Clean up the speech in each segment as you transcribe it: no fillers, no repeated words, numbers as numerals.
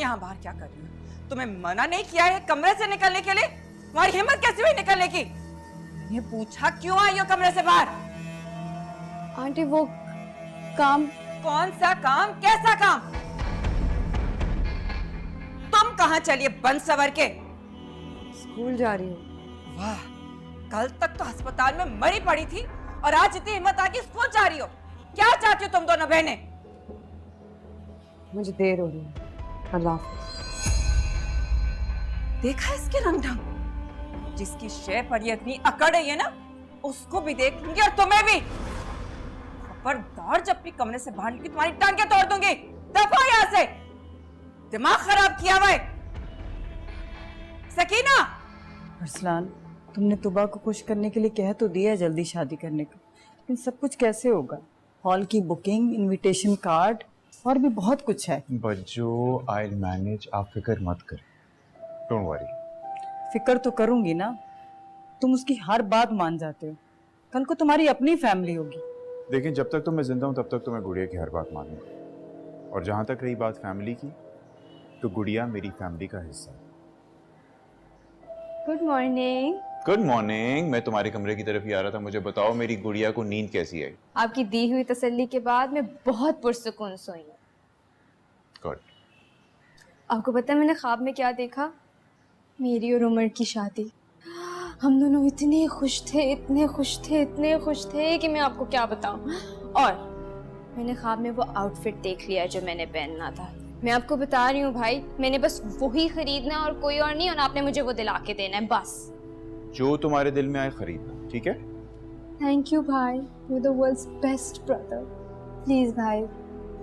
यहाँ बाहर क्या कर रही हो? तुम्हें मना नहीं किया है कमरे से निकलने के लिए? तुम्हारी हिम्मत कैसी हुई निकलने की? ये पूछा क्यों आई हो कमरे से बाहर? आंटी वो काम। कौन सा काम? कैसा काम? तुम कहाँ चलिए बन सवर के? स्कूल जा रही हूँ। वाह, कल तक तो अस्पताल में मरी पड़ी थी और आज इतनी हिम्मत आ कि स्कूल जा रही हो। क्या चाहती हो तुम दोनों बहनें? मुझे देर हो रही है। अल्लाह हाफ़िज़। देखा इसके रंग ढंग? जिसकी शय पर ये इतनी अकड़ है ना, उसको भी देख लूंगी और तुम्हें भी। खबरदार, जब भी कमरे से बाहर निकली तुम्हारी टांगे तोड़ दूंगी। दफा यहाँ से। दिमाग खराब किया हुआ है। सकीना! अरसलान, तुमने तुबा को खुश करने के लिए कह तो दिया है जल्दी शादी करने का, लेकिन सब कुछ कैसे होगा? हॉल की बुकिंग, इनविटेशन कार्ड और भी बहुत कुछ है। बच्चों, आई विल मैनेज, आप फिक्र मत करें, डोंट वरी। फिक्र तो करूंगी ना, तुम उसकी हर बात मान जाते हो। कल को तुम्हारी अपनी फैमिली होगी। देखिए, जब तक तो मैं जिंदा हूँ तब तक तो मैं गुड़िया की हर बात मानूंगा। और जहाँ तक रही बात फैमिली की, तो गुड़िया मेरी फैमिली का हिस्सा है। Good morning. Good morning. मैं तुम्हारे कमरे की तरफ ही आ रहा था। मुझे बताओ, मेरी गुड़िया को नींद कैसी आई? आपकी दी हुई तसल्ली के बाद मैं बहुत पुरसुकून सोई। गुड। आपको पता है मैंने ख्वाब में क्या देखा? मेरी और उमर की शादी। हम दोनों इतने खुश थे, इतने खुश थे, इतने खुश थे कि मैं आपको क्या बताऊं। और मैंने ख्वाब में वो आउटफिट देख लिया जो मैंने पहनना था। मैं आपको बता रही हूँ भाई, मैंने बस वही खरीदना और कोई और नहीं, और आपने मुझे वो दिला के देना है बस। जो तुम्हारे दिल में आए खरीदना, ठीक है? थैंक यू भाई, you the world's best brother. Please भाई,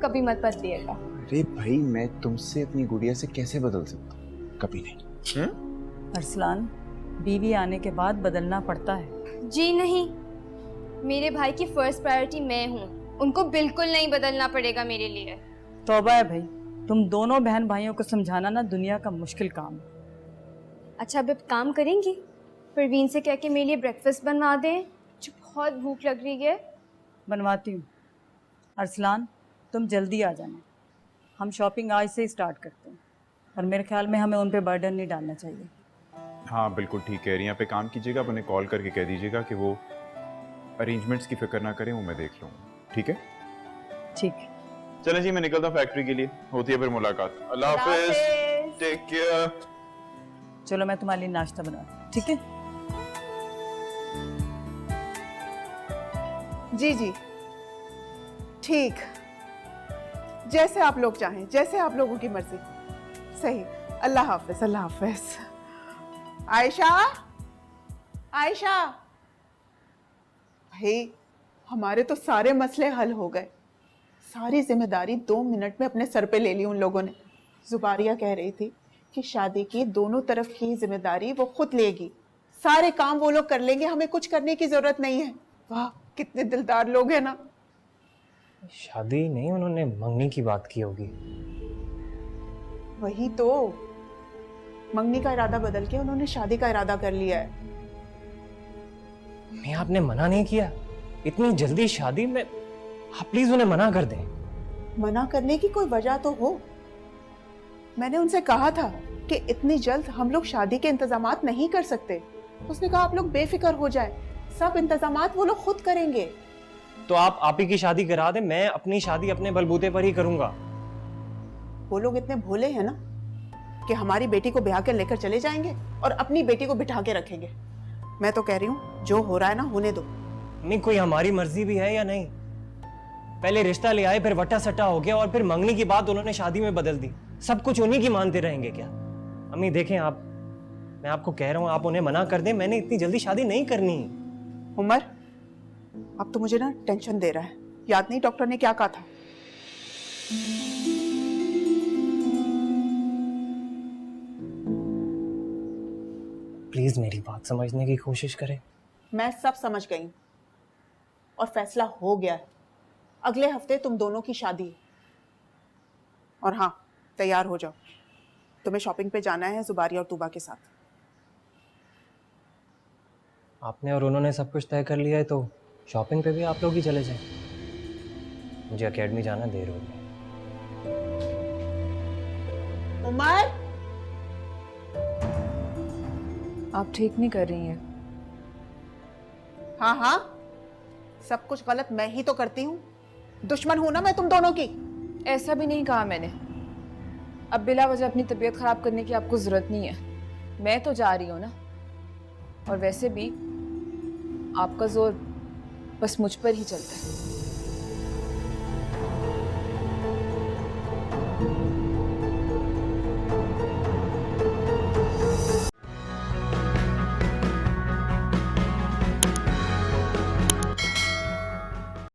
कभी मत बदलिएगा। अरे भाई, मैं तुमसे अपनी गुड़िया से कैसे बदल सकता हूँ? कभी नहीं। अरसलान, बीवी आने के बाद बदलना पड़ता है। जी नहीं, मेरे भाई की फर्स्ट प्रायोरिटी मैं हूँ, उनको बिल्कुल नहीं बदलना पड़ेगा मेरे लिए। तौबा है भाई, तुम दोनों बहन भाइयों को समझाना ना दुनिया का मुश्किल काम है। अच्छा, अब एक काम करेंगी, परवीन से कह के मेरे लिए ब्रेकफास्ट बनवा दें, मुझे बहुत भूख लग रही है। बनवाती हूँ। अरसलान, तुम जल्दी आ जाना, हम शॉपिंग आज से ही स्टार्ट करते हैं। और मेरे ख्याल में हमें उन पे बर्डन नहीं डालना चाहिए। हाँ, बिल्कुल ठीक कह रही हैं। यहाँ पे काम कीजिएगा, आप उन्हें कॉल करके कह दीजिएगा कि वो अरेंजमेंट्स की फिक्र ना करें, वो मैं देख लूँगा, ठीक है? ठीक है। चलें जी, मैं निकलता हूँ फैक्ट्री के लिए। होती है फिर मुलाकात। अल्लाह हाफिज, टेक केयर। चलो, मैं तुम्हारे लिए नाश्ता बनाती हूँ, ठीक है? जी जी, ठीक, जैसे आप लोग चाहें, जैसे आप लोगों की मर्जी। सही। अल्लाह हाफिज, अल्लाह हाफिज। आयशा, आयशा, भाई हमारे तो सारे मसले हल हो गए। सारी जिम्मेदारी 2 मिनट में अपने सर पे ले ली उन लोगों ने। जुबारिया कह रही थी कि शादी की दोनों तरफ की जिम्मेदारी वो खुद लेगी, सारे काम वो लोग कर लेंगे, हमें कुछ करने की जरूरत नहीं है। वाह, कितने दिलदार लोग हैं ना। शादी नहीं, उन्होंने मंगनी की बात की होगी। वही तो, मंगनी का इरादा बदल के उन्होंने शादी का इरादा कर लिया है। मैं आपने मना नहीं किया, इतनी जल्दी शादी में? आप प्लीज उन्हें मना कर दें। मना करने की कोई वजह तो हो। मैंने उनसे कहा था कि इतनी जल्द हम लोग शादी के इंतजामात नहीं कर सकते। उसने कहा आप लोग बेफिक्र हो जाएं, सब इंतजामात वो लोग खुद करेंगे। तो आप ही की शादी करा दें, मैं अपनी शादी अपने बलबूते पर ही करूंगा। वो लोग इतने भोले हैं ना कि हमारी बेटी को ब्याह कर लेकर चले जाएंगे और अपनी बेटी को बिठा के रखेंगे। मैं तो कह रही हूँ जो हो रहा है ना होने दो। नहीं, कोई हमारी मर्जी भी है या नहीं? पहले रिश्ता ले आए, फिर वट्टा सट्टा हो गया, और फिर मंगनी की बात उन्होंने शादी में बदल दी। सब कुछ उन्हीं की मानते रहेंगे क्या? अम्मी देखें, आप, मैं आपको कह रहा हूँ, आप उन्हें मना कर दें। मैंने इतनी जल्दी शादी नहीं करनी। उमर, अब तो मुझे ना टेंशन दे रहा है। याद नहीं डॉक्टर ने क्या कहा था? प्लीज मेरी बात समझने की कोशिश करें। मैं सब समझ गई हूं और फैसला हो गया है। अगले हफ्ते तुम दोनों की शादी है। और हाँ, तैयार हो जाओ, तुम्हें शॉपिंग पे जाना है जुबारिया और तूबा के साथ। आपने और उन्होंने सब कुछ तय कर लिया है, तो शॉपिंग पे भी आप लोग ही चले जाएं। मुझे एकेडमी जाना देर हो गई। उमर, आप ठीक नहीं कर रही हैं। हाँ हाँ, सब कुछ गलत मैं ही तो करती हूँ। दुश्मन हूं ना मैं तुम दोनों की। ऐसा भी नहीं कहा मैंने। अब बिला वजह अपनी तबीयत खराब करने की आपको जरूरत नहीं है। मैं तो जा रही हूँ ना। और वैसे भी आपका जोर बस मुझ पर ही चलता है।